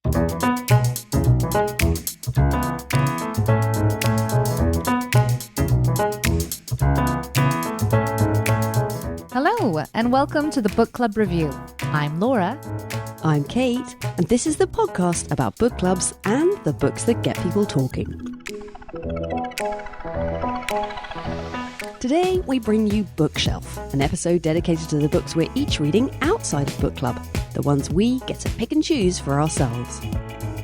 Hello, and welcome to the Book Club Review. I'm Laura. I'm Kate, and this is the podcast about book clubs and the books that get people talking. Today, we bring you Bookshelf, an episode dedicated to the books we're each reading outside of book club, the ones we get to pick and choose for ourselves.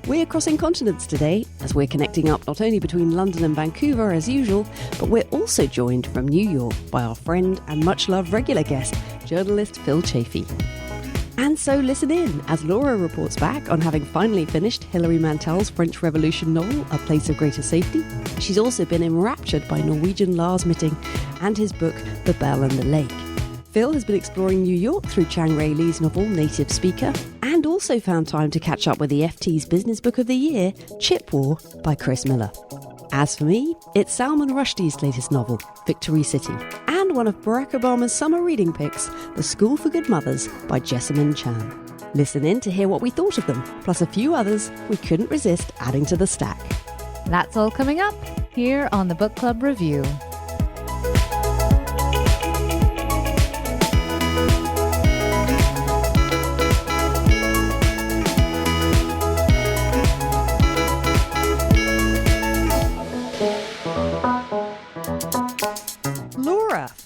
We're crossing continents today, as we're connecting up not only between London and Vancouver as usual, but we're also joined from New York by our friend and much-loved regular guest, journalist Phil Chafee. And so listen in as Laura reports back on having finally finished Hilary Mantel's French Revolution novel, A Place of Greater Safety. She's also been enraptured by Norwegian Lars Mytting and his book, The Bell and the Lake. Phil has been exploring New York through Chang Rae Lee's novel, Native Speaker, and also found time to catch up with the FT's Business Book of the Year, Chip War, by Chris Miller. As for me, it's Salman Rushdie's latest novel, Victory City, and one of Barack Obama's summer reading picks, The School for Good Mothers by Jessamine Chan. Listen in to hear what we thought of them, plus a few others we couldn't resist adding to the stack. That's all coming up here on the Book Club Review.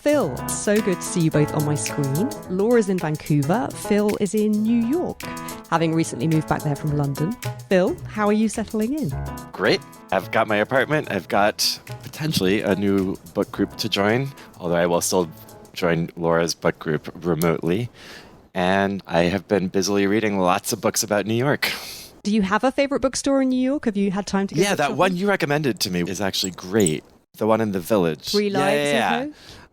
Phil, so good to see you both on my screen. Laura's in Vancouver, Phil is in New York, having recently moved back there from London. Phil, how are you settling in? Great. I've got my apartment. I've got potentially a new book group to join, although I will still join Laura's book group remotely. And I have been busily reading lots of books about New York. Do you have a favorite bookstore in New York? Have you had time to go? Yeah, that one you recommended to me is actually great. The one in the Village. 3 Lives yeah.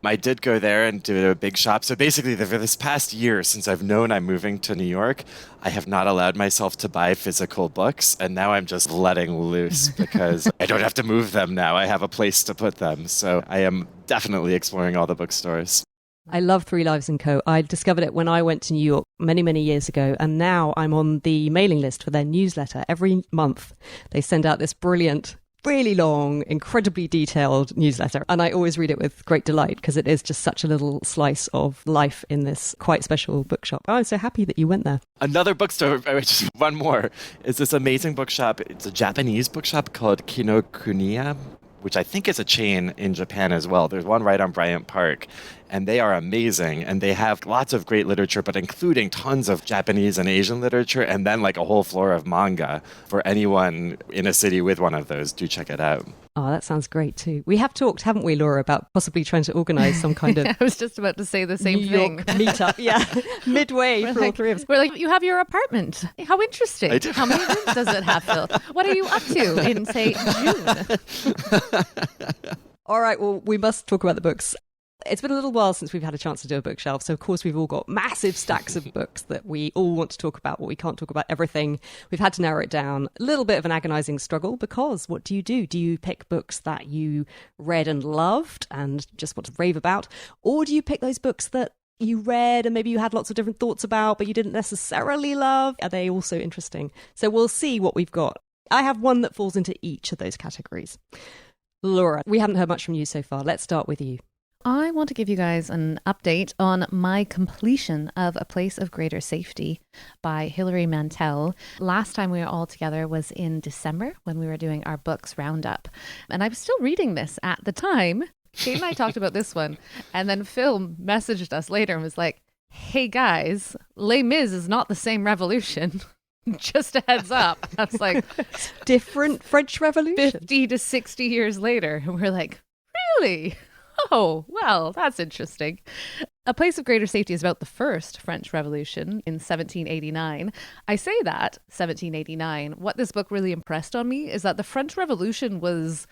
I did go there and do a big shop. So basically, for this past year, since I've known I'm moving to New York, I have not allowed myself to buy physical books. And now I'm just letting loose because I don't have to move them now. I have a place to put them. So I am definitely exploring all the bookstores. I love 3 Lives & Co. I discovered it when I went to New York many, many years ago. And now I'm on the mailing list for their newsletter. Every month, they send out this brilliant, really long, incredibly detailed newsletter. And I always read it with great delight because it is just such a little slice of life in this quite special bookshop. I'm so happy that you went there. Another bookstore, just one more, is this amazing bookshop. It's a Japanese bookshop called Kinokuniya, which I think is a chain in Japan as well. There's one right on Bryant Park, and they are amazing. And they have lots of great literature, but including tons of Japanese and Asian literature, and then like a whole floor of manga. For anyone in a city with one of those, do check it out. Oh, that sounds great too. We have talked, haven't we, Laura, about possibly trying to organise some kind of I was just about to say the same New thing. York meetup. Yeah, midway for all three of us. We're like, you have your apartment. How interesting. I do. How many rooms does it have, Phil? What are you up to in, say, June? All right, well, we must talk about the books. It's been a little while since we've had a chance to do a bookshelf, so of course we've all got massive stacks of books that we all want to talk about, but we can't talk about everything. We've had to narrow it down. A little bit of an agonising struggle because what do you do? Do you pick books that you read and loved and just want to rave about? Or do you pick those books that you read and maybe you had lots of different thoughts about, but you didn't necessarily love? Are they also interesting? So we'll see what we've got. I have one that falls into each of those categories. Laura, we haven't heard much from you so far. Let's start with you. I want to give you guys an update on my completion of A Place of Greater Safety by Hilary Mantel. Last time we were all together was in December when we were doing our books roundup. And I was still reading this at the time. Kate and I talked about this one. And then Phil messaged us later and was like, hey guys, Les Mis is not the same revolution. Just a heads up. I was like, different French Revolution. 50 to 60 years later. And we're like, really? Oh, well, that's interesting. A Place of Greater Safety is about the first French Revolution in 1789. I say that, 1789. What this book really impressed on me is that the French Revolution was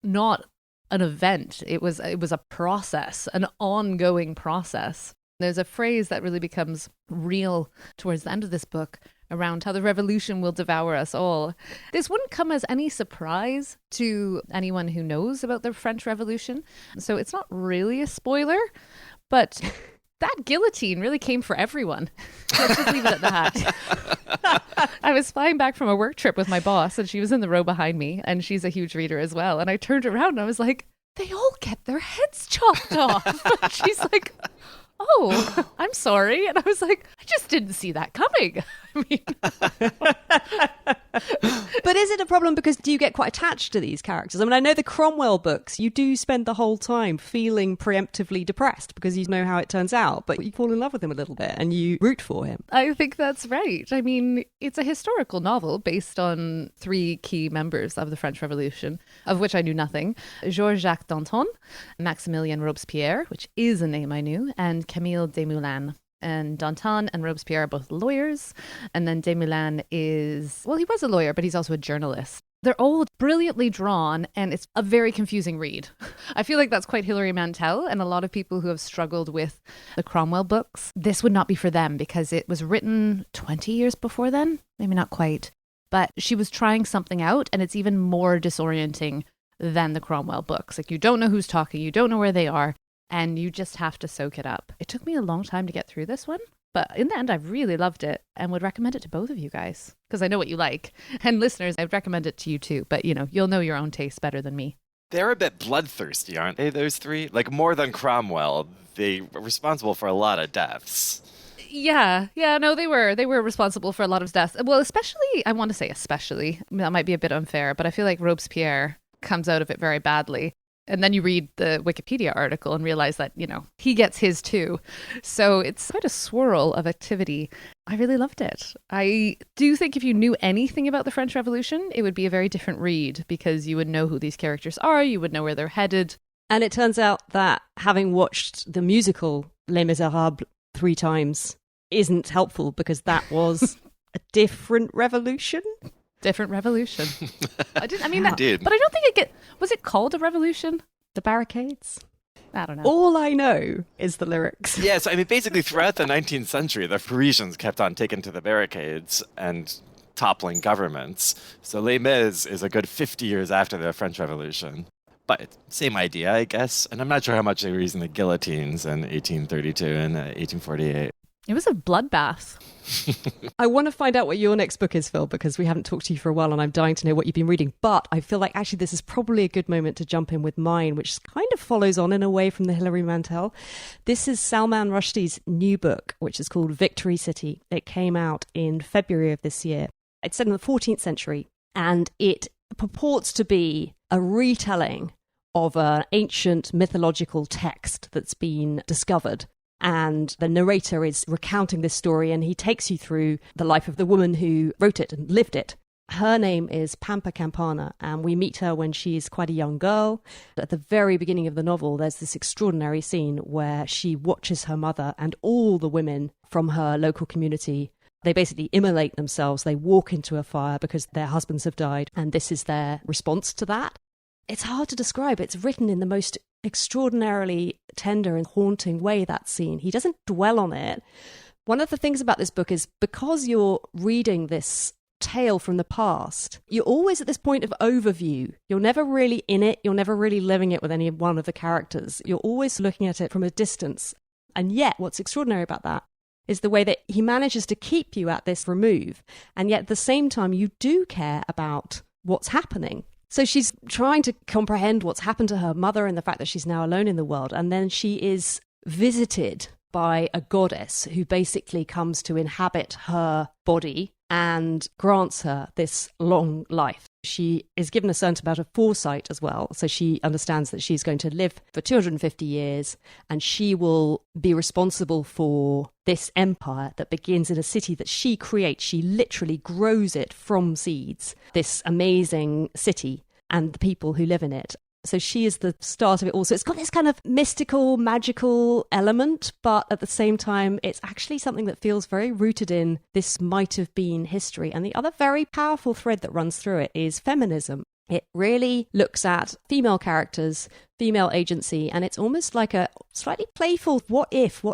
not an event. It was a process, an ongoing process. There's a phrase that really becomes real towards the end of this book around how the revolution will devour us all. This wouldn't come as any surprise to anyone who knows about the French Revolution. So it's not really a spoiler, but that guillotine really came for everyone. Let's just leave it at that. I was flying back from a work trip with my boss, and she was in the row behind me, and she's a huge reader as well. And I turned around and I was like, they all get their heads chopped off. And she's like, oh, I'm sorry. And I was like, I just didn't see that coming. I mean, but is it a problem because do you get quite attached to these characters? I mean, I know the Cromwell books, you do spend the whole time feeling preemptively depressed because you know how it turns out, but you fall in love with him a little bit and you root for him. I think that's right. I mean, it's a historical novel based on 3 key members of the French Revolution, of which I knew nothing. Georges-Jacques Danton, Maximilien Robespierre, which is a name I knew, and Camille Desmoulins. And Danton and Robespierre are both lawyers. And then Desmoulins is, well, he was a lawyer, but he's also a journalist. They're all brilliantly drawn, and it's a very confusing read. I feel like that's quite Hilary Mantel, and a lot of people who have struggled with the Cromwell books, this would not be for them because it was written 20 years before then. Maybe not quite. But she was trying something out, and it's even more disorienting than the Cromwell books. Like, you don't know who's talking, you don't know where they are, and you just have to soak it up. It took me a long time to get through this one, but in the end, I really loved it and would recommend it to both of you guys because I know what you like. And listeners, I'd recommend it to you too, but you'll know your own taste better than me. They're a bit bloodthirsty, aren't they, those 3? Like, more than Cromwell, they were responsible for a lot of deaths. Yeah, no, they were responsible for a lot of deaths. Well, especially, I want to say especially, that might be a bit unfair, but I feel like Robespierre comes out of it very badly. And then you read the Wikipedia article and realize that, he gets his too. So it's quite a swirl of activity. I really loved it. I do think if you knew anything about the French Revolution, it would be a very different read because you would know who these characters are, you would know where they're headed. And it turns out that having watched the musical Les Miserables 3 times isn't helpful because that was a different revolution. Different revolution. But I don't think was it called a revolution? The barricades? I don't know. All I know is the lyrics. Yes, I mean, basically throughout the 19th century, the Parisians kept on taking to the barricades and toppling governments. So Les Mis is a good 50 years after the French Revolution. But same idea, I guess. And I'm not sure how much they were using the guillotines in 1832 and 1848. It was a bloodbath. I want to find out what your next book is, Phil, because we haven't talked to you for a while and I'm dying to know what you've been reading. But I feel like actually this is probably a good moment to jump in with mine, which kind of follows on in a way from the Hilary Mantel. This is Salman Rushdie's new book, which is called Victory City. It came out in February of this year. It's set in the 14th century and it purports to be a retelling of an ancient mythological text that's been discovered. And the narrator is recounting this story and he takes you through the life of the woman who wrote it and lived it. Her name is Pampa Campana and we meet her when she's quite a young girl. At the very beginning of the novel, there's this extraordinary scene where she watches her mother and all the women from her local community. They basically immolate themselves. They walk into a fire because their husbands have died. And this is their response to that. It's hard to describe. It's written in the most extraordinarily tender and haunting way, that scene. He doesn't dwell on it. One of the things about this book is because you're reading this tale from the past, you're always at this point of overview. You're never really in it. You're never really living it with any one of the characters. You're always looking at it from a distance. And yet, what's extraordinary about that is the way that he manages to keep you at this remove. And yet, at the same time, you do care about what's happening. So she's trying to comprehend what's happened to her mother and the fact that she's now alone in the world. And then she is visited by a goddess who basically comes to inhabit her body and grants her this long life. She is given a certain amount of foresight as well. So she understands that she's going to live for 250 years and she will be responsible for this empire that begins in a city that she creates. She literally grows it from seeds, this amazing city and the people who live in it. So she is the start of it all. So it's got this kind of mystical, magical element, but at the same time, it's actually something that feels very rooted in this might have been history. And the other very powerful thread that runs through it is feminism. It really looks at female characters, female agency, and it's almost like a slightly playful what if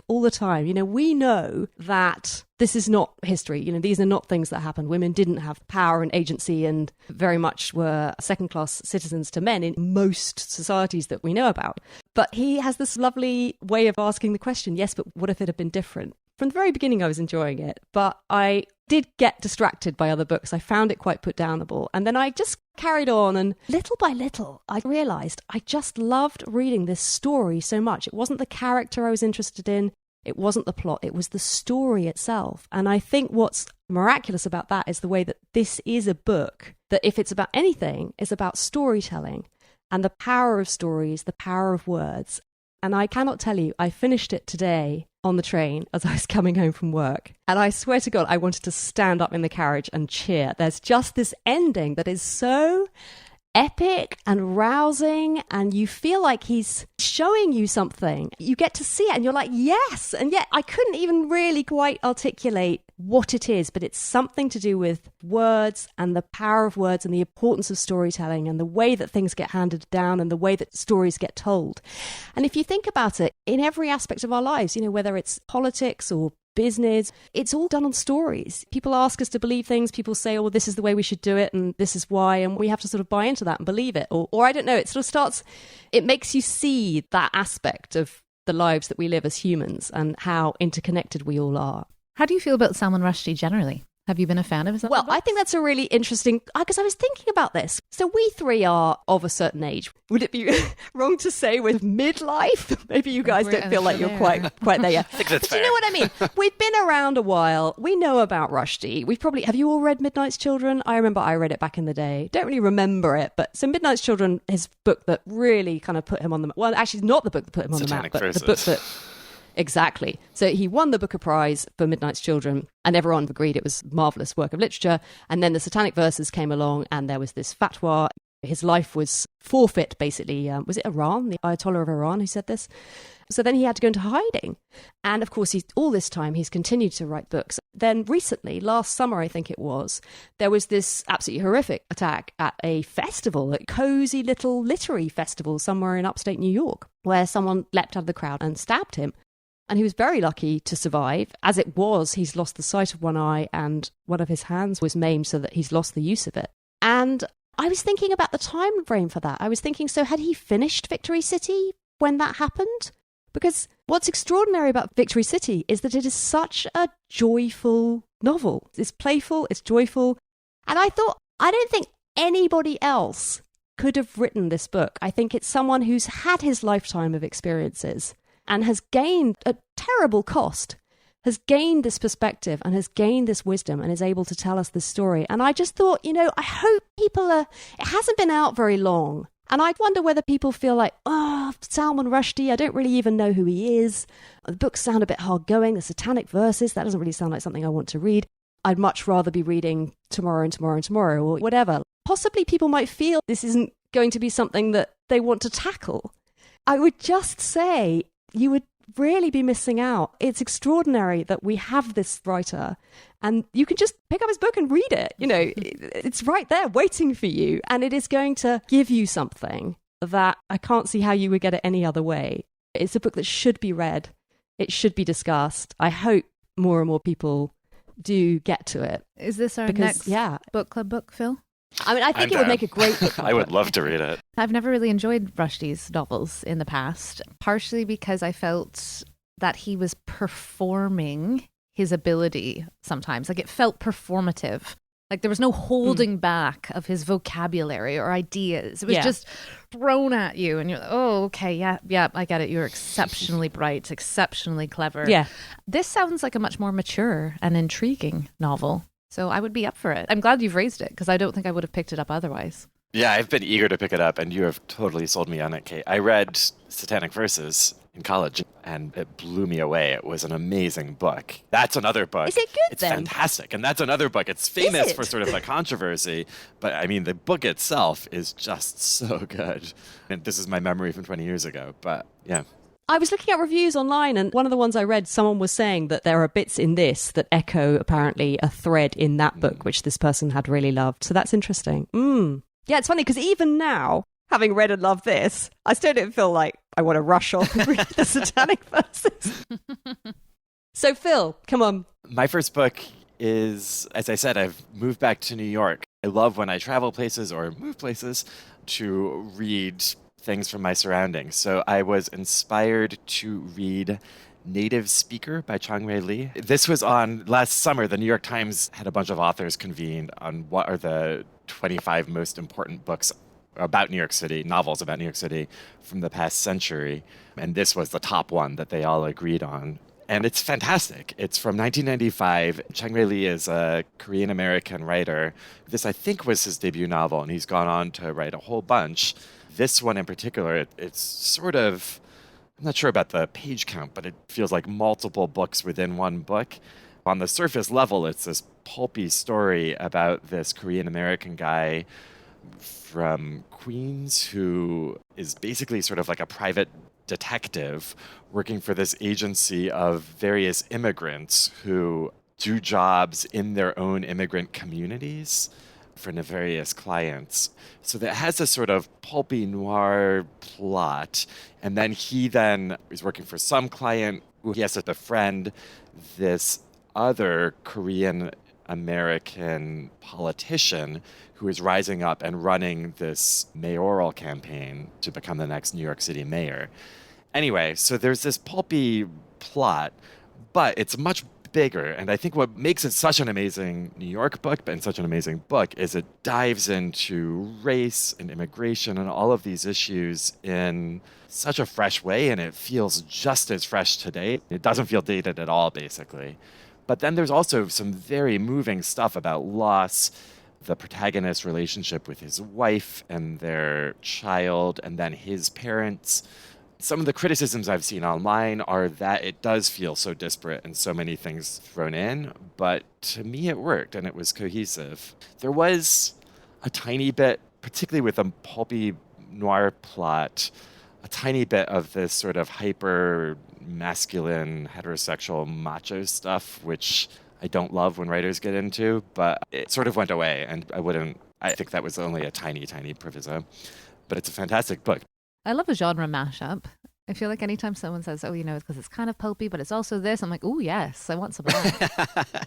all the time. You know, we know that this is not history. You know, these are not things that happened. Women didn't have power and agency and very much were second-class citizens to men in most societies that we know about. But he has this lovely way of asking the question, yes, but what if it had been different? From the very beginning, I was enjoying it, but I did get distracted by other books. I found it quite put downable. And then I just carried on, and little by little, I realized I just loved reading this story so much. It wasn't the character I was interested in. It wasn't the plot. It was the story itself. And I think what's miraculous about that is the way that this is a book that, if it's about anything, is about storytelling and the power of stories, the power of words. And I cannot tell you, I finished it today on the train as I was coming home from work. And I swear to God, I wanted to stand up in the carriage and cheer. There's just this ending that is so epic and rousing, and you feel like he's showing you something. You get to see it and you're like, yes. And yet I couldn't even really quite articulate what it is, but it's something to do with words and the power of words and the importance of storytelling and the way that things get handed down and the way that stories get told. And if you think about it, in every aspect of our lives, you know, whether it's politics or business, it's all done on stories. People ask us to believe things. People say, oh, well, this is the way we should do it and this is why, and we have to sort of buy into that and believe it. Or I don't know, it sort of starts, it makes you see that aspect of the lives that we live as humans and how interconnected we all are. How do you feel about Salman Rushdie generally? Have you been a fan of his other Well, books? I think that's a really interesting, because I was thinking about this. So we three are of a certain age. Would it be wrong to say we're midlife? Maybe you guys don't feel like you're quite there yet. I think that's But fair. you know what I mean? We've been around a while. We know about Rushdie. Have you all read Midnight's Children? I remember I read it back in the day. Don't really remember it, but so Midnight's Children, his book that really kind of put him on the map. Well, actually, it's not the book that put him on the map, Satanic but Verses. the book that... Exactly. So he won the Booker Prize for Midnight's Children, and everyone agreed it was a marvellous work of literature. And then the Satanic Verses came along, and there was this fatwa. His life was forfeit, basically. Was it Iran, the Ayatollah of Iran, who said this? So then he had to go into hiding. And of course, all this time, he's continued to write books. Then recently, last summer, I think it was, there was this absolutely horrific attack at a festival, a cozy little literary festival somewhere in upstate New York, where someone leapt out of the crowd and stabbed him. And he was very lucky to survive. As it was, he's lost the sight of one eye and one of his hands was maimed so that he's lost the use of it. And I was thinking about the time frame for that. I was thinking, so had he finished Victory City when that happened? Because what's extraordinary about Victory City is that it is such a joyful novel. It's playful, it's joyful. And I thought, I don't think anybody else could have written this book. I think it's someone who's had his lifetime of experiences and has gained, at terrible cost, has gained this perspective and has gained this wisdom and is able to tell us this story. And I just thought, you know, I hope people it hasn't been out very long. And I wonder whether people feel like, oh, Salman Rushdie, I don't really even know who he is. The books sound a bit hard going. The Satanic Verses, that doesn't really sound like something I want to read. I'd much rather be reading Tomorrow and Tomorrow and Tomorrow or whatever. Possibly people might feel this isn't going to be something that they want to tackle. I would just say, you would really be missing out. It's extraordinary that we have this writer and you can just pick up his book and read it. You know, it's right there waiting for you, and it is going to give you something that I can't see how you would get it any other way. It's a book that should be read. It should be discussed. I hope more and more people do get to it. Is this our Because, next book club book, Phil? I mean, I think it would make a great book club I would book. love to read it. I've never really enjoyed Rushdie's novels in the past, partially because I felt that he was performing his ability sometimes. Like it felt performative. Like there was no holding back of his vocabulary or ideas. It was just thrown at you and you're like, oh, okay, yeah, I get it. You're exceptionally bright, exceptionally clever. Yeah. This sounds like a much more mature and intriguing novel. So I would be up for it. I'm glad you've raised it because I don't think I would have picked it up otherwise. Yeah, I've been eager to pick it up, and you have totally sold me on it, Kate. I read Satanic Verses in college, and it blew me away. It was an amazing book. That's another book. Is it good, It's then? fantastic, and that's another book. It's famous it? for sort of the controversy, but I mean, the book itself is just so good. And this is my memory from 20 years ago, but yeah. I was looking at reviews online, and one of the ones I read, someone was saying that there are bits in this that echo apparently a thread in that book, which this person had really loved. So that's interesting. Yeah, it's funny because even now, having read and loved this, I still don't feel like I want to rush off and read the Satanic Verses. So Phil, come on. My first book is, as I said, I've moved back to New York. I love when I travel places or move places to read things from my surroundings. So I was inspired to read Native Speaker by Chang-Rae Lee. This was on last summer. The New York Times had a bunch of authors convened on what are the 25 most important books about New York City, novels about New York City from the past century. And this was the top one that they all agreed on. And it's fantastic. It's from 1995. Chang-Rae Lee is a Korean-American writer. This, I think, was his debut novel, and he's gone on to write a whole bunch. This one in particular, it's sort of, I'm not sure about the page count, but it feels like multiple books within one book. On the surface level, it's this pulpy story about this Korean-American guy from Queens who is basically sort of like a private detective working for this agency of various immigrants who do jobs in their own immigrant communities for nefarious clients. So that has this sort of pulpy noir plot. And then he is working for some client who he has to befriend this other Korean American politician who is rising up and running this mayoral campaign to become the next New York City mayor. Anyway, so there's this pulpy plot, but it's much bigger. And I think what makes it such an amazing New York book and such an amazing book is it dives into race and immigration and all of these issues in such a fresh way, and it feels just as fresh today. It doesn't feel dated at all, basically. But then there's also some very moving stuff about loss, the protagonist's relationship with his wife and their child, and then his parents. Some of the criticisms I've seen online are that it does feel so disparate and so many things thrown in, but to me it worked and it was cohesive. There was a tiny bit, particularly with a pulpy noir plot, a tiny bit of this sort of hyper masculine, heterosexual, macho stuff, which I don't love when writers get into, but it sort of went away, and I think that was only a tiny, tiny proviso. But it's a fantastic book. I love a genre mashup. I feel like anytime someone says, oh, because it's kind of pulpy, but it's also this, I'm like, oh, yes, I want some of that.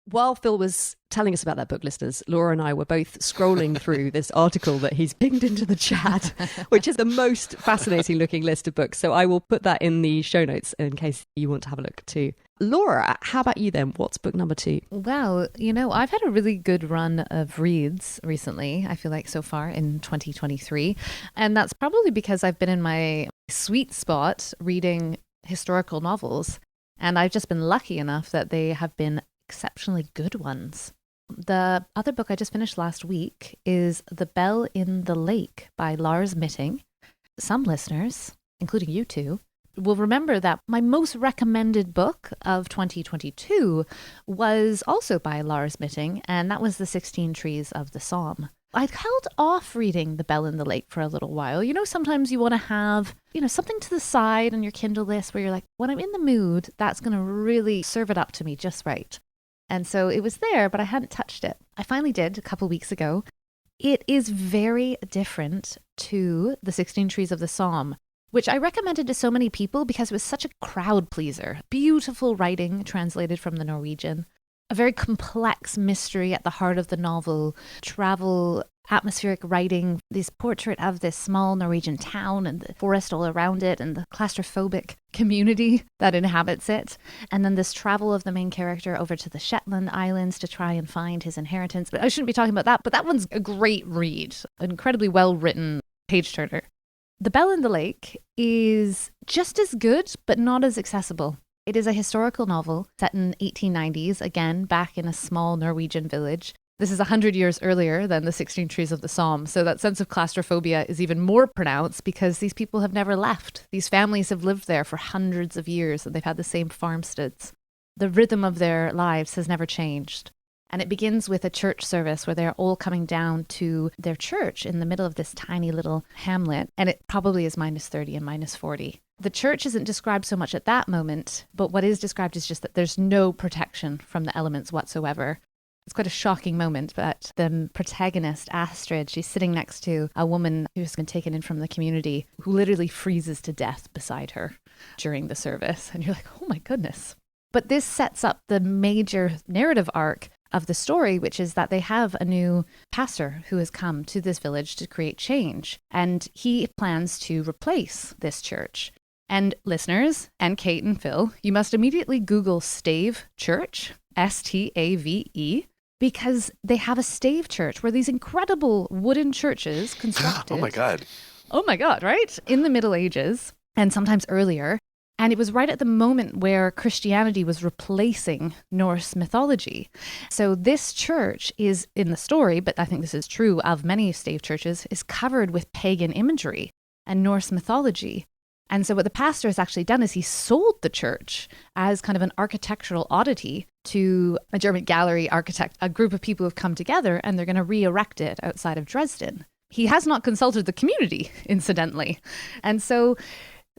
While Phil was telling us about that book, listeners, Laura and I were both scrolling through this article that he's pinged into the chat, which is the most fascinating looking list of books. So I will put that in the show notes in case you want to have a look too. Laura, how about you then? What's book number 2? Well, I've had a really good run of reads recently, I feel like so far in 2023. And that's probably because I've been in my sweet spot reading historical novels. And I've just been lucky enough that they have been exceptionally good ones. The other book I just finished last week is The Bell in the Lake by Lars Mitting. Some listeners, including you two, will remember that my most recommended book of 2022 was also by Lars Mitting, and that was The 16 Trees of the Somme. I'd held off reading The Bell in the Lake for a little while. Sometimes you want to have, something to the side on your Kindle list where you're like, when I'm in the mood, that's going to really serve it up to me just right. And so it was there, but I hadn't touched it. I finally did a couple weeks ago. It is very different to The 16 Trees of the Somme, which I recommended to so many people because it was such a crowd pleaser. Beautiful writing translated from the Norwegian. A very complex mystery at the heart of the novel. Travel, atmospheric writing, this portrait of this small Norwegian town and the forest all around it and the claustrophobic community that inhabits it. And then this travel of the main character over to the Shetland Islands to try and find his inheritance. But I shouldn't be talking about that, but that one's a great read. An incredibly well-written page-turner. The Bell in the Lake is just as good, but not as accessible. It is a historical novel set in 1890s, again, back in a small Norwegian village. This is 100 years earlier than The 16 Trees of the Somme, so that sense of claustrophobia is even more pronounced because these people have never left. These families have lived there for hundreds of years, and they've had the same farmsteads. The rhythm of their lives has never changed. And it begins with a church service where they're all coming down to their church in the middle of this tiny little hamlet, and it probably is -30 and -40. The church isn't described so much at that moment, but what is described is just that there's no protection from the elements whatsoever. It's quite a shocking moment, but the protagonist, Astrid, she's sitting next to a woman who's been taken in from the community who literally freezes to death beside her during the service. And you're like, oh my goodness. But this sets up the major narrative arc of the story, which is that they have a new pastor who has come to this village to create change. And he plans to replace this church. And listeners, and Kate and Phil, you must immediately Google Stave Church, Stave, because they have a stave church where these incredible wooden churches constructed. Oh my God. Oh my God, right? In the Middle Ages and sometimes earlier. And it was right at the moment where Christianity was replacing Norse mythology. So this church is, in the story, but I think this is true of many stave churches, is covered with pagan imagery and Norse mythology. And so what the pastor has actually done is he sold the church as kind of an architectural oddity to a German gallery architect, a group of people who have come together, and they're going to re-erect it outside of Dresden. He has not consulted the community, incidentally. And so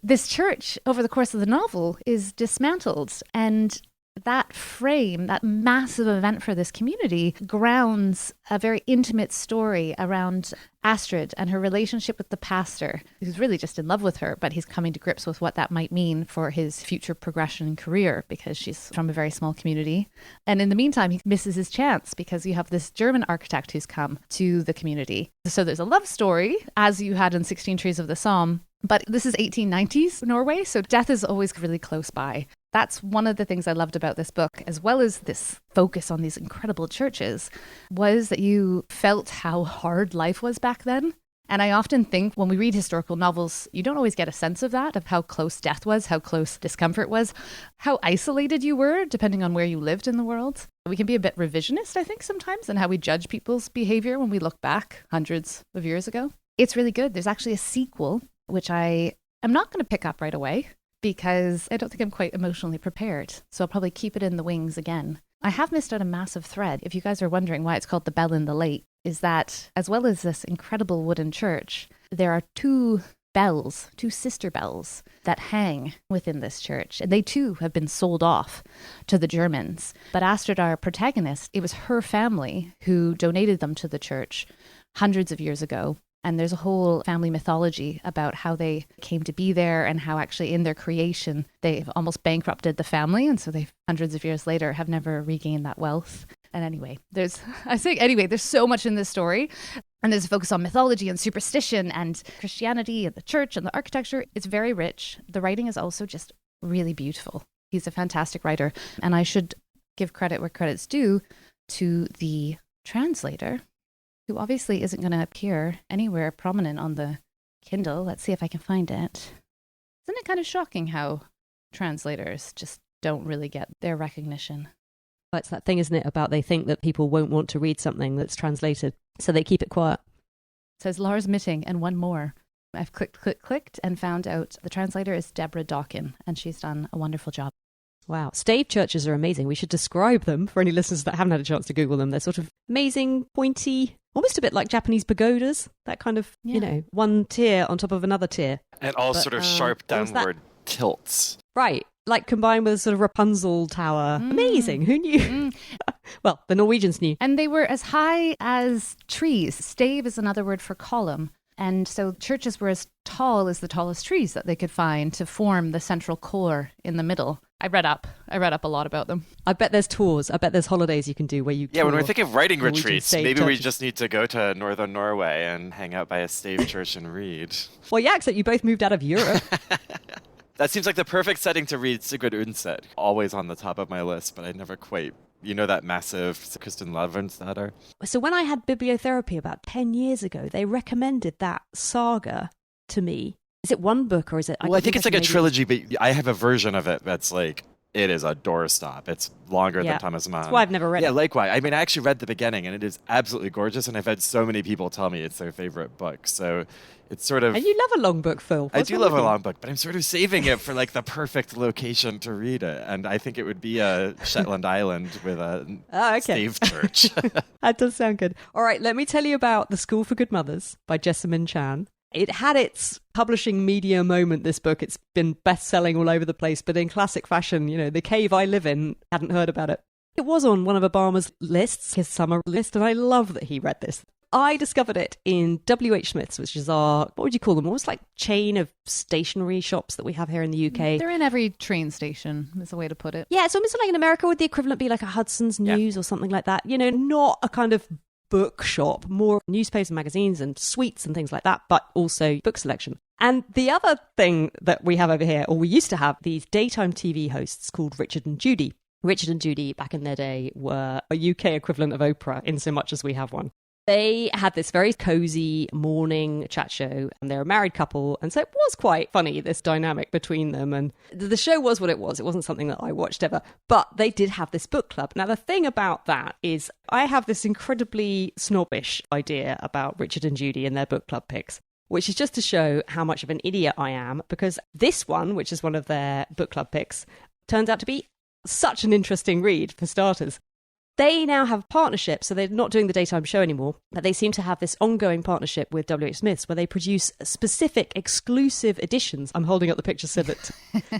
this church, over the course of the novel, is dismantled. And that frame, that massive event for this community, grounds a very intimate story around Astrid and her relationship with the pastor, who's really just in love with her, but he's coming to grips with what that might mean for his future progression and career because she's from a very small community. And in the meantime, he misses his chance because you have this German architect who's come to the community. So there's a love story, as you had in 16 Trees of the Somme, but this is 1890s Norway, so death is always really close by. That's one of the things I loved about this book, as well as this focus on these incredible churches, was that you felt how hard life was back then. And I often think when we read historical novels, you don't always get a sense of that, of how close death was, how close discomfort was, how isolated you were, depending on where you lived in the world. We can be a bit revisionist, I think, sometimes, in how we judge people's behavior when we look back hundreds of years ago. It's really good. There's actually a sequel, which I am not going to pick up right away, because I don't think I'm quite emotionally prepared. So I'll probably keep it in the wings again. I have missed out a massive thread. If you guys are wondering why it's called The Bell in the Lake, is that as well as this incredible wooden church, there are two bells, two sister bells that hang within this church. And they too have been sold off to the Germans. But Astrid, our protagonist, it was her family who donated them to the church hundreds of years ago. And there's a whole family mythology about how they came to be there and how actually in their creation, they've almost bankrupted the family. And so they, hundreds of years later, have never regained that wealth. And anyway, there's so much in this story. And there's a focus on mythology and superstition and Christianity and the church and the architecture. It's very rich. The writing is also just really beautiful. He's a fantastic writer. And I should give credit where credit's due to the translator, who obviously isn't going to appear anywhere prominent on the Kindle. Let's see if I can find it. Isn't it kind of shocking how translators just don't really get their recognition? Well, it's that thing, isn't it, about they think that people won't want to read something that's translated, so they keep it quiet. It says Lars Mitting and one more. I've clicked, and found out the translator is Deborah Dawkin, and she's done a wonderful job. Wow. Stave churches are amazing. We should describe them for any listeners that haven't had a chance to Google them. They're sort of amazing, pointy, almost a bit like Japanese pagodas, that kind of, one tier on top of another tier. And all sort of sharp downward tilts. Right. Like combined with sort of Rapunzel Tower. Amazing. Who knew? Well, the Norwegians knew. And they were as high as trees. Stave is another word for column. And so churches were as tall as the tallest trees that they could find to form the central core in the middle. I read up a lot about them. I bet there's tours. I bet there's holidays you can do where you when we're thinking of writing retreats, maybe churches. We just need to go to northern Norway and hang out by a stave church and read. Well, yeah, except you both moved out of Europe. That seems like the perfect setting to read Sigrid Undset. Always on the top of my list, but I never quite... You know that massive Kristen Lavransdatter? So when I had bibliotherapy about 10 years ago, they recommended that saga to me. Is it one book or is it... Well, I think it's like a trilogy, but I have a version of it that's like... It is a doorstop. It's longer than Thomas Mann. That's why I've never read it. Yeah, likewise. I mean, I actually read the beginning, and it is absolutely gorgeous, and I've had so many people tell me it's their favorite book. So it's sort of... And you love a long book, Phil. I do love a long book, but I'm sort of saving it for like the perfect location to read it. And I think it would be a Shetland Island with a stave church. That does sound good. All right, let me tell you about The School for Good Mothers by Jessamine Chan. It had its publishing media moment, this book. It's been best-selling all over the place, but in classic fashion, the cave I live in, hadn't heard about it. It was on one of Obama's lists, his summer list, and I love that he read this. I discovered it in W.H. Smith's, which is our, what would you call them? Almost like chain of stationery shops that we have here in the UK. They're in every train station, is a way to put it. Yeah, it's almost like in America, would the equivalent be like a Hudson's News or something like that? You know, not a kind of bookshop, more newspapers and magazines and sweets and things like that, but also book selection. And the other thing that we have over here, or we used to have, these daytime TV hosts called Richard and Judy. Richard and Judy, back in their day, were a UK equivalent of Oprah in so much as we have one. They had this very cozy morning chat show, and they're a married couple, and so it was quite funny, this dynamic between them. And the show was what it was. It wasn't something that I watched ever, but they did have this book club. Now, the thing about that is I have this incredibly snobbish idea about Richard and Judy and their book club picks, which is just to show how much of an idiot I am, because this one, which is one of their book club picks, turns out to be such an interesting read, for starters. They now have a partnership, so they're not doing the daytime show anymore, but they seem to have this ongoing partnership with W.H. Smith's where they produce specific exclusive editions. I'm holding up the picture so that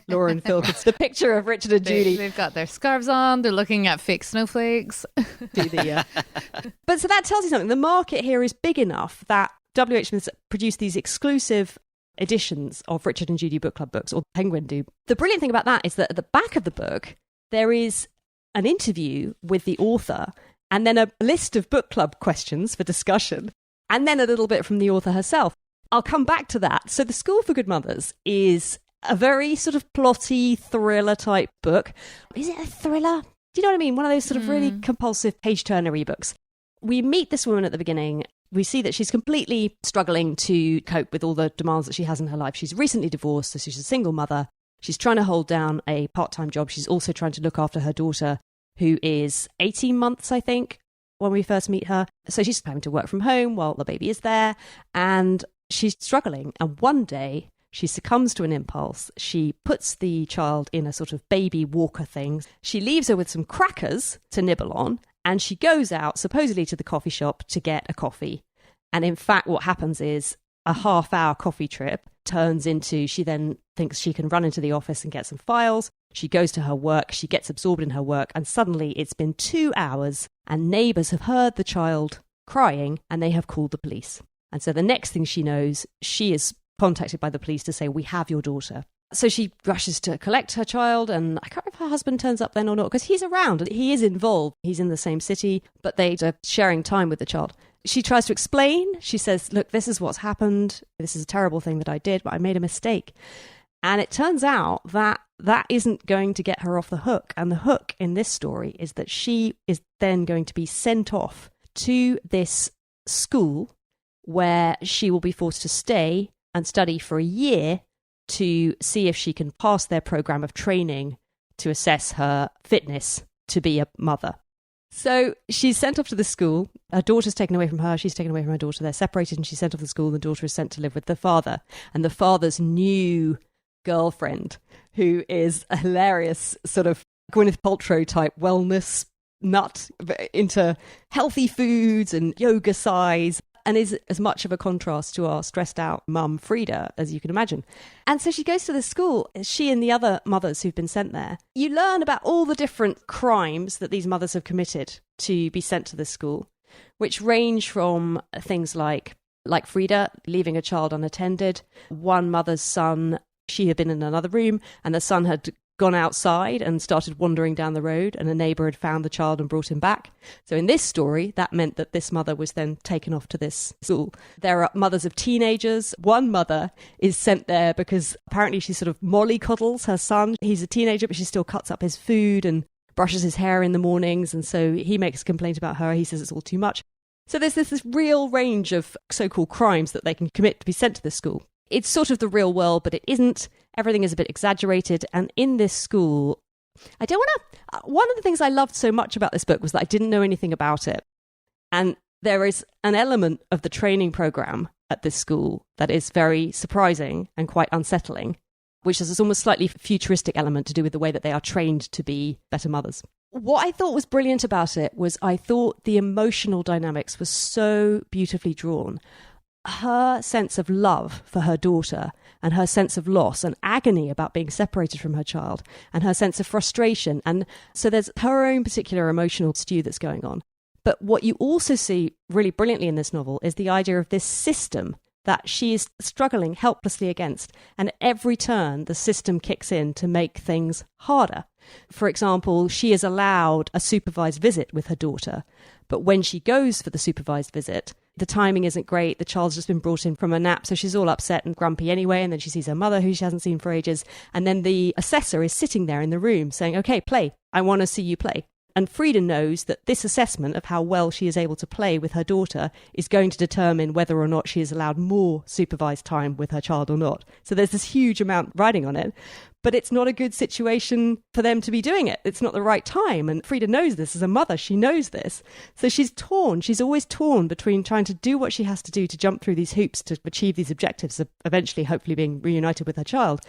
Laura and Phil can see the picture of Richard and Judy. They've got their scarves on, they're looking at fake snowflakes. But so that tells you something. The market here is big enough that W.H. Smith's produced these exclusive editions of Richard and Judy book club books, or Penguin do. The brilliant thing about that is that at the back of the book, there is an interview with the author, and then a list of book club questions for discussion, and then a little bit from the author herself. I'll come back to that. So The School for Good Mothers is a very sort of plotty thriller type book. Is it a thriller? Do you know what I mean? One of those sort of really compulsive page-turnery books. We meet this woman at the beginning. We see that she's completely struggling to cope with all the demands that she has in her life. She's recently divorced, so she's a single mother. She's trying to hold down a part-time job. She's also trying to look after her daughter, who is 18 months, I think, when we first meet her. So she's having to work from home while the baby is there, and she's struggling. And one day, she succumbs to an impulse. She puts the child in a sort of baby walker thing. She leaves her with some crackers to nibble on, and she goes out, supposedly to the coffee shop, to get a coffee. And in fact, what happens is a half-hour coffee trip turns into, she then thinks she can run into the office and get some files. She goes to her work, she gets absorbed in her work, and suddenly it's been 2 hours and neighbours have heard the child crying and they have called the police. And so the next thing she knows, she is contacted by the police to say, we have your daughter. So she rushes to collect her child, and I can't remember if her husband turns up then or not, because he's around, he is involved. He's in the same city, but they are sharing time with the child. She tries to explain. She says, look, this is what's happened. This is a terrible thing that I did, but I made a mistake. And it turns out that that isn't going to get her off the hook. And the hook in this story is that she is then going to be sent off to this school where she will be forced to stay and study for a year to see if she can pass their program of training to assess her fitness to be a mother. So she's sent off to the school. Her daughter's taken away from her. She's taken away from her daughter. They're separated and she's sent off to the school. The daughter is sent to live with the father. And the father's new girlfriend, who is a hilarious sort of Gwyneth Paltrow type wellness nut into healthy foods and yoga size, and is as much of a contrast to our stressed out mum Frida as you can imagine. And so she goes to the school, she and the other mothers who've been sent there. You learn about all the different crimes that these mothers have committed to be sent to this school, which range from things like Frida leaving a child unattended. One mother's son, she had been in another room and the son had gone outside and started wandering down the road, and a neighbour had found the child and brought him back. So in this story, that meant that this mother was then taken off to this school. There are mothers of teenagers. One mother is sent there because apparently she sort of mollycoddles her son. He's a teenager, but she still cuts up his food and brushes his hair in the mornings, and so he makes a complaint about her. He says it's all too much. So there's this real range of so-called crimes that they can commit to be sent to this school. It's sort of the real world, but it isn't. Everything is a bit exaggerated. And in this school, I don't want to... One of the things I loved so much about this book was that I didn't know anything about it. And there is an element of the training program at this school that is very surprising and quite unsettling, which is this almost slightly futuristic element to do with the way that they are trained to be better mothers. What I thought was brilliant about it was I thought the emotional dynamics were so beautifully drawn. her sense of love for her daughter and her sense of loss and agony about being separated from her child and her sense of frustration. And so there's her own particular emotional stew that's going on. But what you also see really brilliantly in this novel is the idea of this system that she is struggling helplessly against. And at every turn, the system kicks in to make things harder. For example, she is allowed a supervised visit with her daughter. But when she goes for the supervised visit, the timing isn't great. The child's just been brought in from a nap, so she's all upset and grumpy anyway. And then she sees her mother, who she hasn't seen for ages. And then the assessor is sitting there in the room saying, okay, play. I want to see you play. And Frida knows that this assessment of how well she is able to play with her daughter is going to determine whether or not she is allowed more supervised time with her child or not. So there's this huge amount riding on it. But it's not a good situation for them to be doing it. It's not the right time. And Frida knows this as a mother. She knows this. So she's torn. She's always torn between trying to do what she has to do to jump through these hoops to achieve these objectives of eventually hopefully being reunited with her child,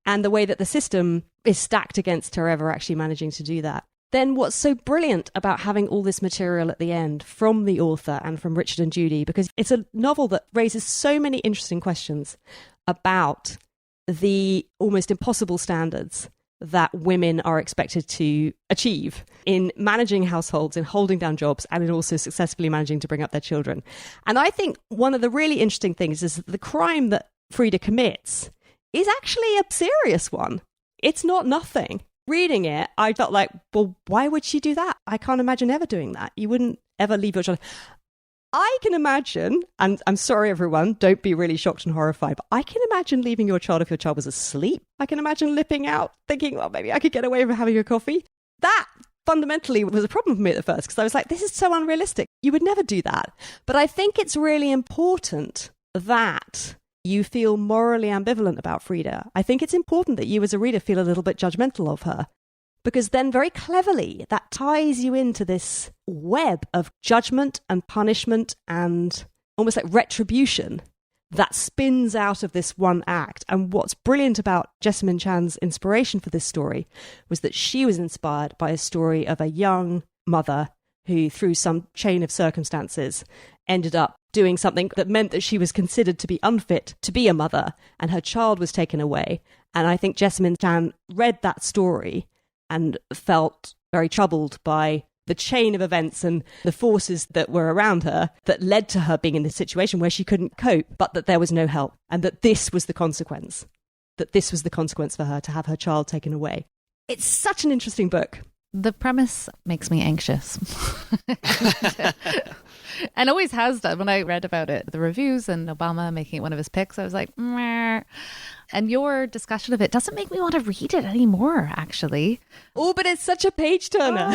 and the way that the system is stacked against her ever actually managing to do that. Then what's so brilliant about having all this material at the end from the author and from Richard and Judy, because it's a novel that raises so many interesting questions about the almost impossible standards that women are expected to achieve in managing households, in holding down jobs, and in also successfully managing to bring up their children. And I think one of the really interesting things is that the crime that Frida commits is actually a serious one. It's not nothing. Reading it, I felt like, well, why would she do that? I can't imagine ever doing that. You wouldn't ever leave your child. I can imagine, and I'm sorry, everyone, don't be really shocked and horrified, but I can imagine leaving your child if your child was asleep. I can imagine lipping out, thinking, well, maybe I could get away with having a coffee. That fundamentally was a problem for me at the first, because I was like, this is so unrealistic. You would never do that. But I think it's really important that you feel morally ambivalent about Frida. I think it's important that you as a reader feel a little bit judgmental of her, because then very cleverly that ties you into this web of judgment and punishment and almost like retribution that spins out of this one act. And what's brilliant about Jessamine Chan's inspiration for this story was that she was inspired by a story of a young mother who, through some chain of circumstances, ended up doing something that meant that she was considered to be unfit to be a mother, and her child was taken away. And I think Jessamine Chan read that story and felt very troubled by the chain of events and the forces that were around her that led to her being in this situation where she couldn't cope, but that there was no help, and that this was the consequence. That this was the consequence for her, to have her child taken away. It's such an interesting book. The premise makes me anxious. And always has done. When I read about it, the reviews and Obama making it one of his picks, I was like, meh. And your discussion of it doesn't make me want to read it anymore, actually. Oh, but it's such a page turner.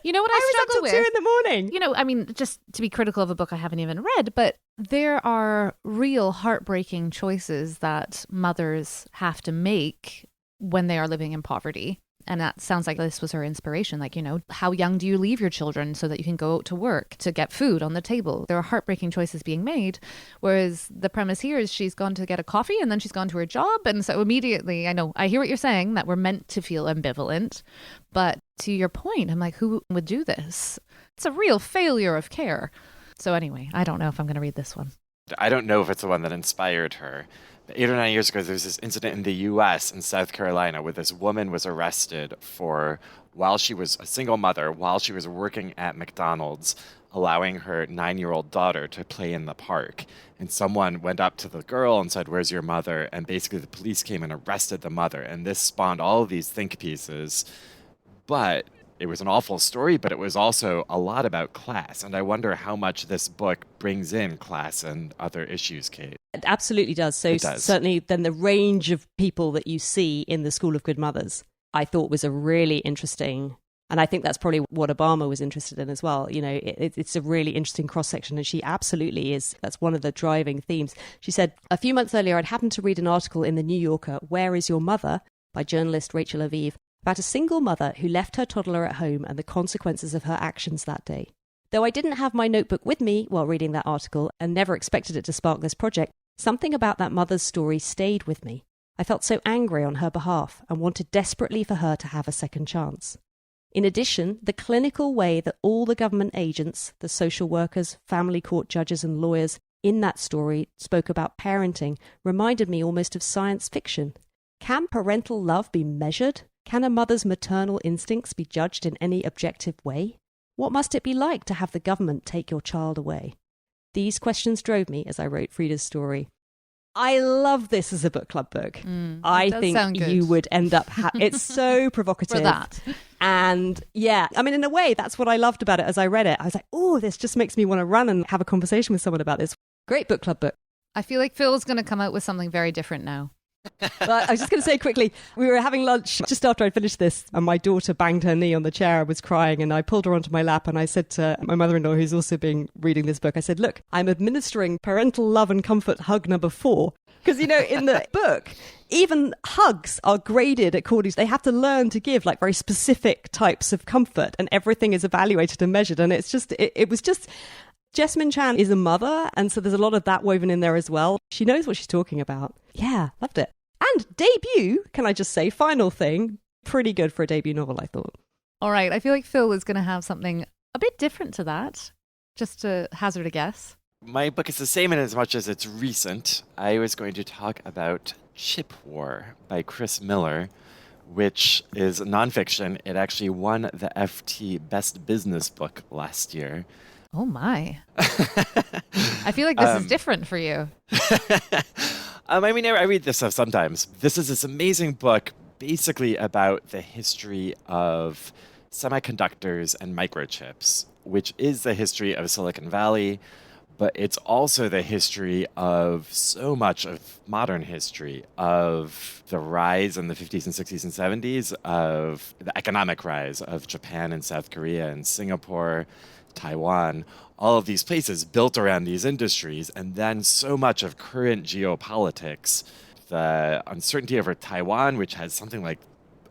You know what I struggle with? 2 in the morning. You know, I mean, just to be critical of a book I haven't even read, but there are real heartbreaking choices that mothers have to make when they are living in poverty. And that sounds like this was her inspiration. Like, you know, how young do you leave your children so that you can go out to work to get food on the table? There are heartbreaking choices being made. Whereas the premise here is she's gone to get a coffee and then she's gone to her job. And so immediately, I know, I hear what you're saying, that we're meant to feel ambivalent. But to your point, I'm like, who would do this? It's a real failure of care. So anyway, I don't know if I'm going to read this one. I don't know if it's the one that inspired her. 8 or 9 years ago, there was this incident in the U.S. in South Carolina where this woman was arrested for, while she was a single mother, while she was working at McDonald's, allowing her 9-year-old daughter to play in the park. And someone went up to the girl and said, "Where's your mother?" And basically the police came and arrested the mother. And this spawned all of these think pieces. But it was an awful story, but it was also a lot about class. And I wonder how much this book brings in class and other issues, Kate. It absolutely does. So It does. Certainly then the range of people that you see in the School of Good Mothers, I thought was a really interesting, and I think that's probably what Obama was interested in as well. You know, it's a really interesting cross-section, and she absolutely is. That's one of the driving themes. She said, a few months earlier, I'd happened to read an article in The New Yorker, "Where is Your Mother?" by journalist Rachel Aviv, about a single mother who left her toddler at home and the consequences of her actions that day. Though I didn't have my notebook with me while reading that article and never expected it to spark this project, something about that mother's story stayed with me. I felt so angry on her behalf and wanted desperately for her to have a second chance. In addition, the clinical way that all the government agents, the social workers, family court judges and lawyers, in that story spoke about parenting reminded me almost of science fiction. Can parental love be measured? Can a mother's maternal instincts be judged in any objective way? What must it be like to have the government take your child away? These questions drove me as I wrote Frida's story. I love this as a book club book. I think you would end up... it's so provocative. For that. And yeah, I mean, in a way, that's what I loved about it as I read it. I was like, oh, this just makes me want to run and have a conversation with someone about this. Great book club book. I feel like Phil's going to come out with something very different now. But I was just going to say quickly, we were having lunch just after I finished this and my daughter banged her knee on the chair and was crying, and I pulled her onto my lap and I said to my mother-in-law, who's also been reading this book, I said, look, I'm administering parental love and comfort hug number 4. Because, you know, in the book, even hugs are graded according to, they have to learn to give like very specific types of comfort, and everything is evaluated and measured. And it's just, it was just, Jessamine Chan is a mother, and so there's a lot of that woven in there as well. She knows what she's talking about. Yeah, loved it. And debut, can I just say, final thing, pretty good for a debut novel, I thought. All right, I feel like Phil is going to have something a bit different to that, just to hazard a guess. My book is the same in as much as it's recent. I was going to talk about Chip War by Chris Miller, which is nonfiction. It actually won the FT Best Business Book last year. Oh my. I feel like this is different for you. I mean, I read this stuff sometimes. This is this amazing book basically about the history of semiconductors and microchips, which is the history of Silicon Valley, but it's also the history of so much of modern history, of the rise in the 50s and 60s and 70s, of the economic rise of Japan and South Korea and Singapore, Taiwan, all of these places built around these industries, and then so much of current geopolitics, the uncertainty over Taiwan, which has something like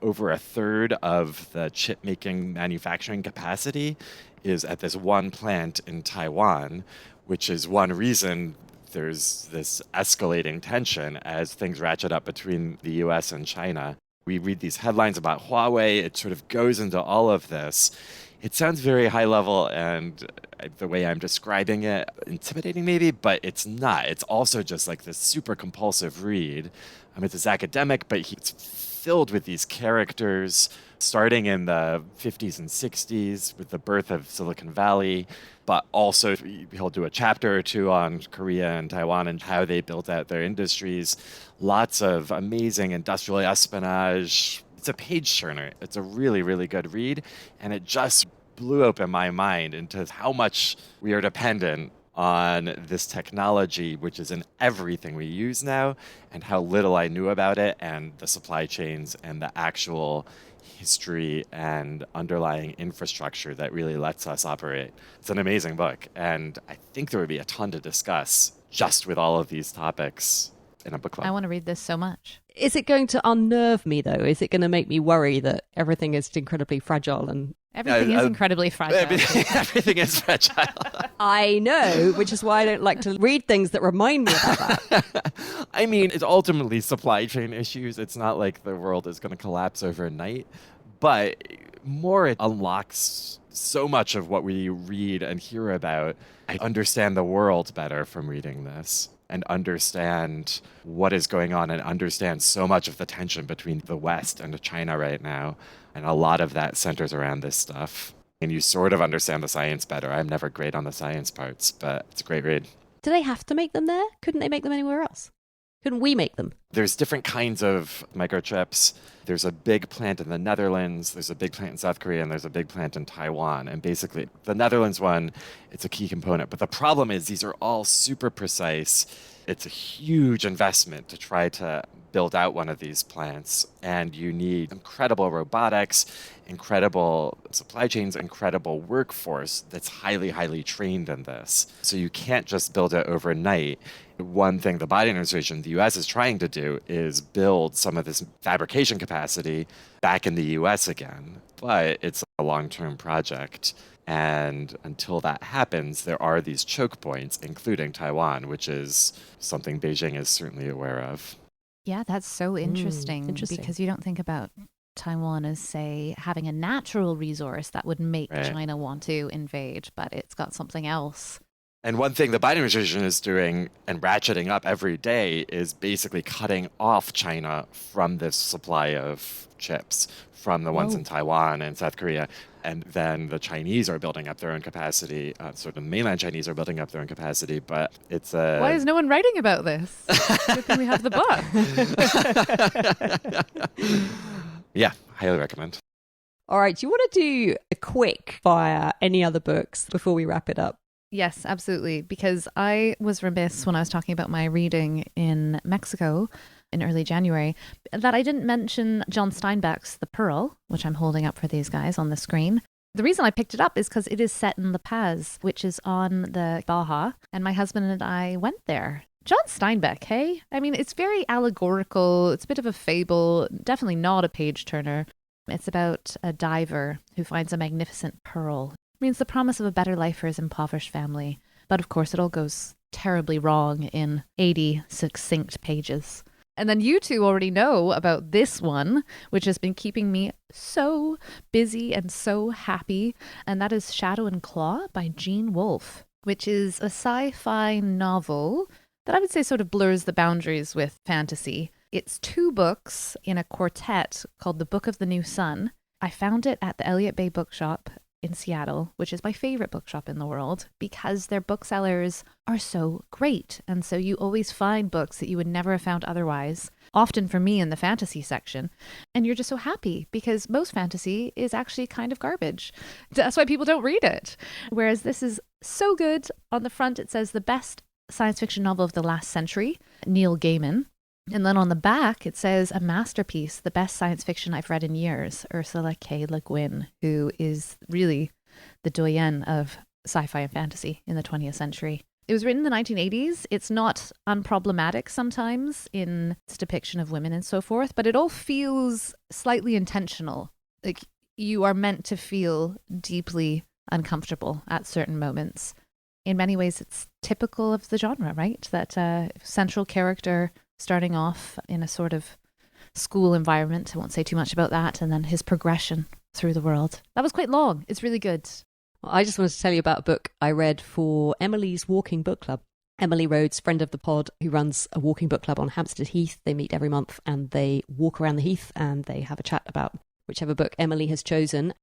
over a third of the chip-making manufacturing capacity, is at this one plant in Taiwan, which is one reason there's this escalating tension as things ratchet up between the US and China. We read these headlines about Huawei. It sort of goes into all of this. It sounds very high level, and the way I'm describing it, intimidating maybe, but it's not. It's also just like this super compulsive read. It's this academic, but it's filled with these characters starting in the 50s and 60s with the birth of Silicon Valley, but also he'll do a chapter or two on Korea and Taiwan and how they built out their industries. Lots of amazing industrial espionage. It's a page turner. It's a really, really good read, and it just blew open my mind into how much we are dependent on this technology, which is in everything we use now, and how little I knew about it, and the supply chains and the actual history and underlying infrastructure that really lets us operate. It's an amazing book, and I think there would be a ton to discuss just with all of these topics in a book club. I want to read this so much. Is it going to unnerve me, though? Is it going to make me worry that everything is incredibly fragile and... Everything is incredibly fragile. Everything is fragile. I know, which is why I don't like to read things that remind me about that. I mean, it's ultimately supply chain issues. It's not like the world is going to collapse overnight, but more it unlocks so much of what we read and hear about. I understand the world better from reading this, and understand what is going on, and understand so much of the tension between the West and China right now. And a lot of that centers around this stuff. And you sort of understand the science better. I'm never great on the science parts, but it's a great read. Do they have to make them there? Couldn't they make them anywhere else? Couldn't we make them? There's different kinds of microchips. There's a big plant in the Netherlands, there's a big plant in South Korea, and there's a big plant in Taiwan. And basically, the Netherlands one, it's a key component. But the problem is these are all super precise. It's a huge investment to try to build out one of these plants. And you need incredible robotics, incredible supply chains, incredible workforce that's highly, highly trained in this. So you can't just build it overnight. One thing the Biden administration, the U.S. is trying to do is build some of this fabrication capacity back in the U.S. again. But it's a long-term project. And until that happens, there are these choke points, including Taiwan, which is something Beijing is certainly aware of. Yeah, that's so interesting. Interesting. Because you don't think about Taiwan as, say, having a natural resource that would make Right. China want to invade, but it's got something else. And one thing the Biden administration is doing and ratcheting up every day is basically cutting off China from this supply of chips from the ones in Taiwan and South Korea. And then the Chinese are building up their own capacity. Sort of mainland Chinese are building up their own capacity, but it's a... Why is no one writing about this? Good thing we have the book. Yeah, highly recommend. All right, do you want to do a quick fire any other books before we wrap it up? Yes, absolutely. Because I was remiss when I was talking about my reading in Mexico in early January that I didn't mention John Steinbeck's The Pearl, which I'm holding up for these guys on the screen. The reason I picked it up is because it is set in La Paz, which is on the Baja, and my husband and I went there. John Steinbeck, hey? I mean, it's very allegorical. It's a bit of a fable, definitely not a page turner. It's about a diver who finds a magnificent pearl. It means the promise of a better life for his impoverished family. But of course, it all goes terribly wrong in 80 succinct pages. And then you two already know about this one, which has been keeping me so busy and so happy. And that is Shadow and Claw by Gene Wolfe, which is a sci-fi novel that I would say sort of blurs the boundaries with fantasy. It's 2 books in a quartet called The Book of the New Sun. I found it at the Elliott Bay Bookshop in Seattle, which is my favorite bookshop in the world, because their booksellers are so great. And so you always find books that you would never have found otherwise, often for me in the fantasy section. And you're just so happy because most fantasy is actually kind of garbage. That's why people don't read it. Whereas this is so good. On the front, it says the best science fiction novel of the last century, Neil Gaiman. And then on the back, it says a masterpiece, the best science fiction I've read in years, Ursula K. Le Guin, who is really the doyenne of sci-fi and fantasy in the 20th century. It was written in the 1980s. It's not unproblematic sometimes in its depiction of women and so forth, but it all feels slightly intentional. Like you are meant to feel deeply uncomfortable at certain moments. In many ways, it's typical of the genre, right? That central character starting off in a sort of school environment. I won't say too much about that. And then his progression through the world. That was quite long. It's really good. Well, I just wanted to tell you about a book I read for Emily's Walking Book Club. Emily Rhodes, friend of the pod, who runs a walking book club on Hampstead Heath. They meet every month and they walk around the heath and they have a chat about whichever book Emily has chosen.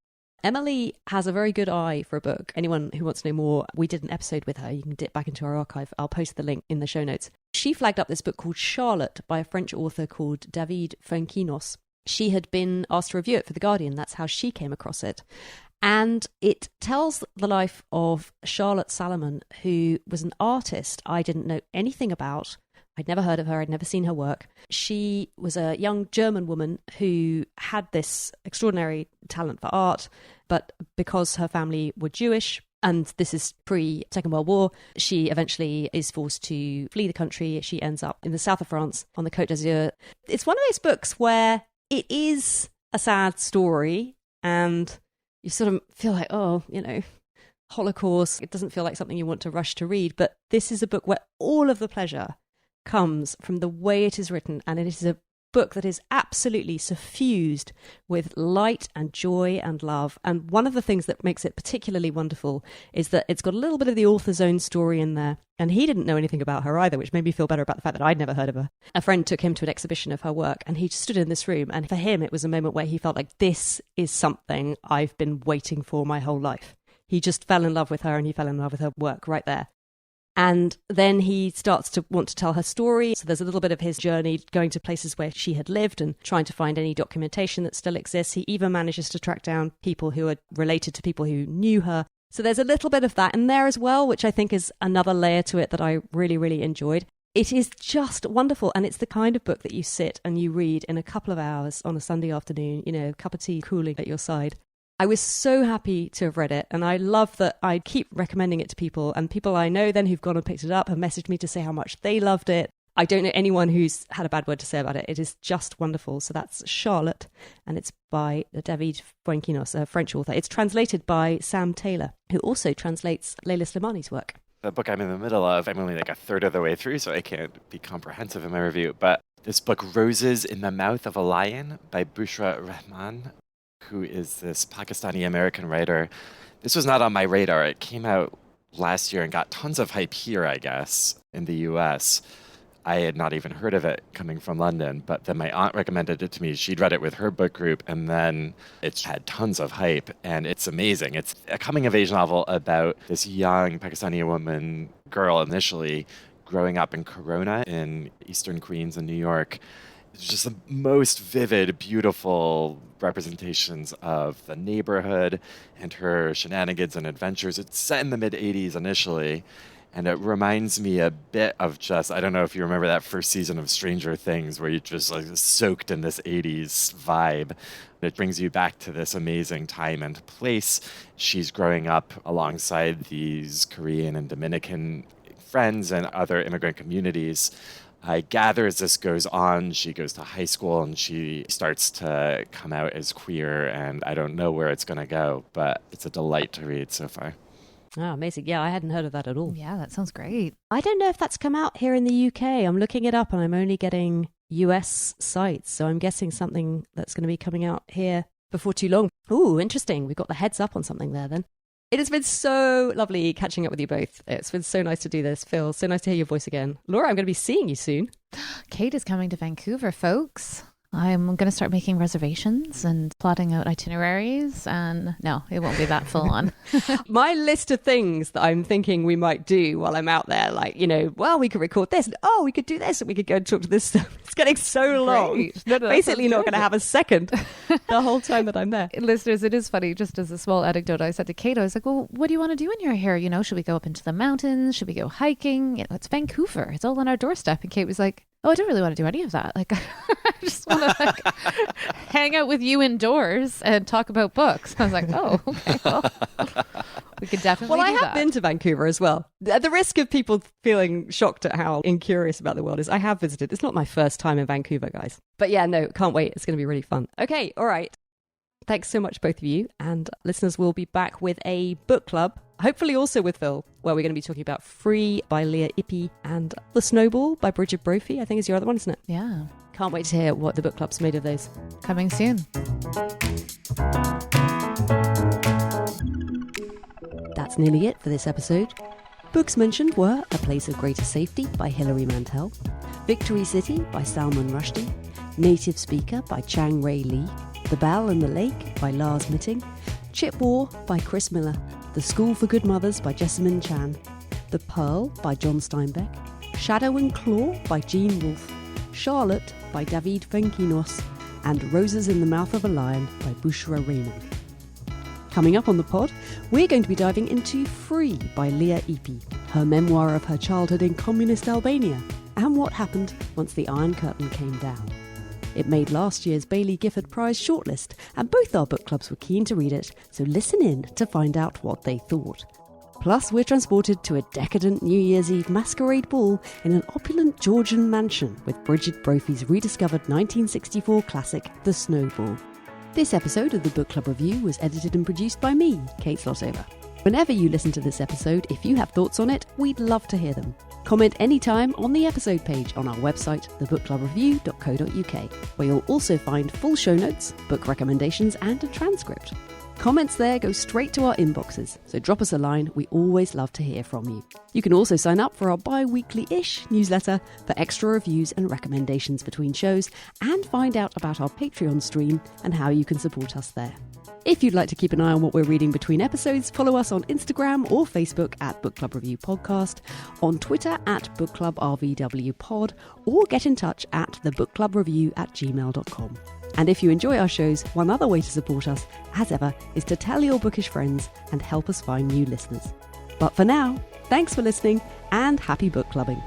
Emily has a very good eye for a book. Anyone who wants to know more, we did an episode with her. You can dip back into our archive. I'll post the link in the show notes. She flagged up this book called Charlotte by a French author called David Fuenquinos. She had been asked to review it for The Guardian. That's how she came across it. And it tells the life of Charlotte Salman, who was an artist I didn't know anything about. I'd never heard of her. I'd never seen her work. She was a young German woman who had this extraordinary talent for art, but because her family were Jewish, and this is pre-Second World War, she eventually is forced to flee the country. She ends up in the south of France on the Côte d'Azur. It's one of those books where it is a sad story and you sort of feel like, oh, you know, Holocaust. It doesn't feel like something you want to rush to read, but this is a book where all of the pleasure comes from the way it is written, and it is a book that is absolutely suffused with light and joy and love. And one of the things that makes it particularly wonderful is that it's got a little bit of the author's own story in there, and he didn't know anything about her either, which made me feel better about the fact that I'd never heard of her. A friend took him to an exhibition of her work, and he stood in this room, and for him it was a moment where he felt like, this is something I've been waiting for my whole life. He just fell in love with her, and he fell in love with her work right there. And then he starts to want to tell her story. So there's a little bit of his journey going to places where she had lived and trying to find any documentation that still exists. He even manages to track down people who are related to people who knew her. So there's a little bit of that in there as well, which I think is another layer to it that I really, really enjoyed. It is just wonderful. And it's the kind of book that you sit and you read in a couple of hours on a Sunday afternoon, you know, a cup of tea cooling at your side. I was so happy to have read it, and I love that I keep recommending it to people, and people I know then who've gone and picked it up have messaged me to say how much they loved it. I don't know anyone who's had a bad word to say about it. It is just wonderful. So that's Charlotte, and it's by David Fuenquinos, a French author. It's translated by Sam Taylor, who also translates Leila Slimani's work. The book I'm in the middle of, I'm only like a third of the way through, so I can't be comprehensive in my review, but this book, Roses in the Mouth of a Lion by Bushra Rahman, who is this Pakistani-American writer. This was not on my radar. It came out last year and got tons of hype here, I guess, in the US. I had not even heard of it coming from London, but then my aunt recommended it to me. She'd read it with her book group, and then it's had tons of hype, and it's amazing. It's a coming-of-age novel about this young Pakistani woman, girl initially, growing up in Corona in Eastern Queens in New York. It's just the most vivid, beautiful representations of the neighborhood and her shenanigans and adventures. It's set in the mid-'80s initially, and it reminds me a bit of just, I don't know if you remember that first season of Stranger Things where you just like soaked in this 80s vibe. It brings you back to this amazing time and place. She's growing up alongside these Korean and Dominican friends and other immigrant communities. I gather as this goes on, she goes to high school and she starts to come out as queer, and I don't know where it's going to go, but it's a delight to read so far. Oh, amazing. Yeah, I hadn't heard of that at all. Yeah, that sounds great. I don't know if that's come out here in the UK. I'm looking it up and I'm only getting US sites, so I'm guessing something that's going to be coming out here before too long. Ooh, interesting. We got the heads up on something there then. It has been so lovely catching up with you both. It's been so nice to do this. Phil, so nice to hear your voice again. Laura, I'm going to be seeing you soon. Kate is coming to Vancouver, folks. I'm going to start making reservations and plotting out itineraries, and no, it won't be that full on. My list of things that I'm thinking we might do while I'm out there, like, well, we could record this, and we could do this, and we could go and talk to this stuff. It's getting so long. No, basically not going to have a second the whole time that I'm there. Listeners, it is funny, just as a small anecdote, I said to Kate, I was like, well, what do you want to do when you're here? Should we go up into the mountains? Should we go hiking? It's Vancouver. It's all on our doorstep. And Kate was like, oh, I don't really want to do any of that. Like, I just want to hang out with you indoors and talk about books. I was like, oh, okay, well, we could definitely do that. Well, I have been to Vancouver as well. At the risk of people feeling shocked at how incurious about the world is, I have visited. It's not my first time in Vancouver, guys. But yeah, no, can't wait. It's going to be really fun. Okay, all right. Thanks so much, both of you. And listeners, will be back with a book club, hopefully also with Phil, where we're going to be talking about Free by Leah Ippey and The Snowball by Bridget Brophy, I think is your other one, isn't it? Yeah. Can't wait to hear what the book club's made of those. Coming soon. That's nearly it for this episode. Books mentioned were A Place of Greater Safety by Hilary Mantel, Victory City by Salman Rushdie, Native Speaker by Chang Ray Lee, The Bell and the Lake by Lars Mitting, Chip War by Chris Miller, The School for Good Mothers by Jessamine Chan, The Pearl by John Steinbeck, Shadow and Claw by Jean Wolfe, Charlotte by David Venkinos, and Roses in the Mouth of a Lion by Bushra Rehman. Coming up on the pod, we're going to be diving into Free by Leah Ippey, her memoir of her childhood in communist Albania, and what happened once the Iron Curtain came down. It made last year's Baillie Gifford Prize shortlist, and both our book clubs were keen to read it, so listen in to find out what they thought. Plus, we're transported to a decadent New Year's Eve masquerade ball in an opulent Georgian mansion with Bridget Brophy's rediscovered 1964 classic, The Snowball. This episode of the Book Club Review was edited and produced by me, Kate Slotover. Whenever you listen to this episode, if you have thoughts on it, we'd love to hear them. Comment anytime on the episode page on our website, thebookclubreview.co.uk, where you'll also find full show notes, book recommendations, and a transcript. Comments there go straight to our inboxes, so drop us a line. We always love to hear from you. You can also sign up for our bi-weekly-ish newsletter for extra reviews and recommendations between shows, and find out about our Patreon stream and how you can support us there. If you'd like to keep an eye on what we're reading between episodes, follow us on Instagram or Facebook at Book Club Review Podcast, on Twitter at Book Club RVW Pod, or get in touch at thebookclubreview@gmail.com. And if you enjoy our shows, one other way to support us, as ever, is to tell your bookish friends and help us find new listeners. But for now, thanks for listening and happy book clubbing.